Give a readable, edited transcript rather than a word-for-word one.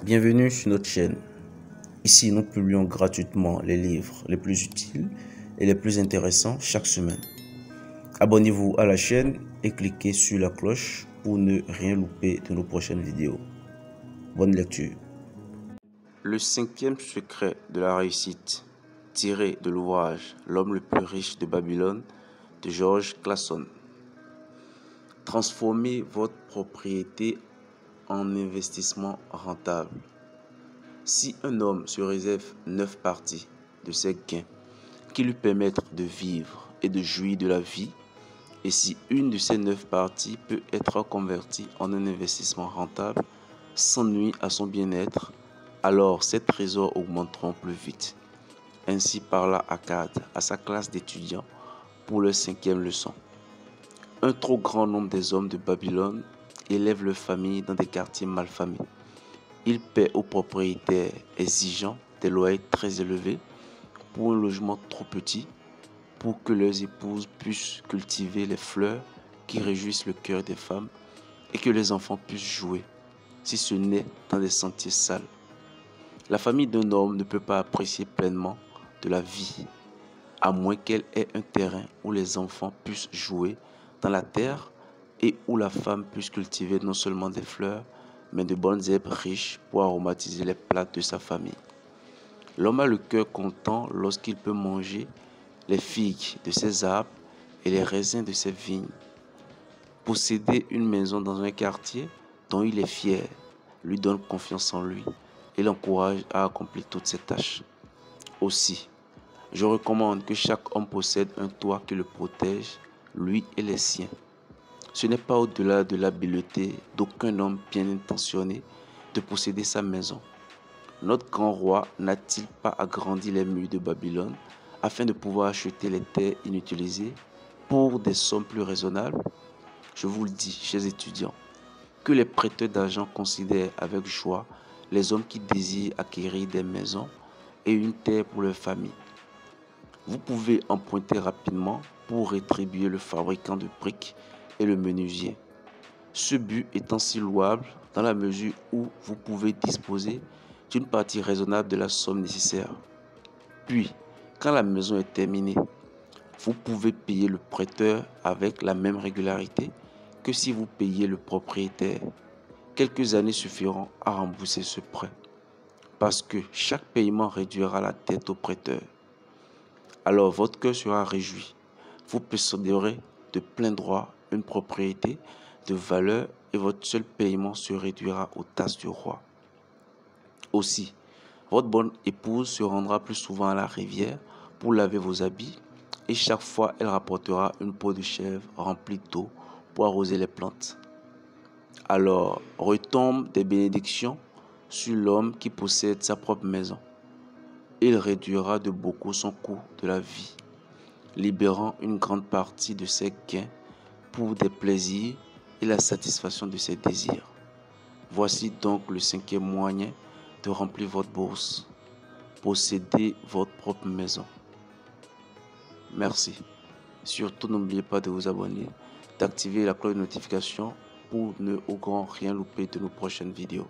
Bienvenue sur notre chaîne. Ici, nous publions gratuitement les livres les plus utiles et les plus intéressants chaque semaine. Abonnez-vous à la chaîne et cliquez sur la cloche pour ne rien louper de nos prochaines vidéos. Bonne lecture. Le cinquième secret de la réussite, tiré de l'ouvrage L'homme le plus riche de Babylone de George Clason. Transformez votre propriété en investissement rentable. Si un homme se réserve 9 parties de ses gains qui lui permettent de vivre et de jouir de la vie, et si une de ces 9 parties peut être convertie en un investissement rentable sans nuire à son bien-être, alors ses trésors augmenteront plus vite. Ainsi parla Akkad à sa classe d'étudiants pour leur 5e leçon. Un trop grand nombre des hommes de Babylone élèvent leurs familles dans des quartiers malfamés. Ils paient aux propriétaires exigeants des loyers très élevés pour un logement trop petit pour que leurs épouses puissent cultiver les fleurs qui réjouissent le cœur des femmes et que les enfants puissent jouer, si ce n'est dans des sentiers sales. La famille d'un homme ne peut pas apprécier pleinement de la vie, à moins qu'elle ait un terrain où les enfants puissent jouer dans la terre et où la femme puisse cultiver non seulement des fleurs, mais de bonnes herbes riches pour aromatiser les plats de sa famille. L'homme a le cœur content lorsqu'il peut manger les figues de ses arbres et les raisins de ses vignes. Posséder une maison dans un quartier dont il est fier lui donne confiance en lui et l'encourage à accomplir toutes ses tâches. Aussi, je recommande que chaque homme possède un toit qui le protège, lui et les siens. Ce n'est pas au-delà de l'habileté d'aucun homme bien intentionné de posséder sa maison. Notre grand roi n'a-t-il pas agrandi les murs de Babylone afin de pouvoir acheter les terres inutilisées pour des sommes plus raisonnables? Je vous le dis, chers étudiants, que les prêteurs d'argent considèrent avec joie les hommes qui désirent acquérir des maisons et une terre pour leur famille. Vous pouvez emprunter rapidement pour rétribuer le fabricant de briques et le menuisier. Ce but étant si louable dans la mesure où vous pouvez disposer d'une partie raisonnable de la somme nécessaire. Puis, quand la maison est terminée, vous pouvez payer le prêteur avec la même régularité que si vous payiez le propriétaire. Quelques années suffiront à rembourser ce prêt, parce que chaque paiement réduira la dette au prêteur. Alors votre cœur sera réjoui. Vous posséderez de plein droit une propriété de valeur et votre seul paiement se réduira aux tasses du roi. Aussi, votre bonne épouse se rendra plus souvent à la rivière pour laver vos habits et chaque fois elle rapportera une peau de chèvre remplie d'eau pour arroser les plantes. Alors retombent des bénédictions sur l'homme qui possède sa propre maison. Il réduira de beaucoup son coût de la vie, libérant une grande partie de ses gains pour des plaisirs et la satisfaction de ses désirs. Voici donc le 5e moyen de remplir votre bourse. Possédez votre propre maison. Merci. Surtout, n'oubliez pas de vous abonner, d'activer la cloche de notification pour ne au grand rien louper de nos prochaines vidéos.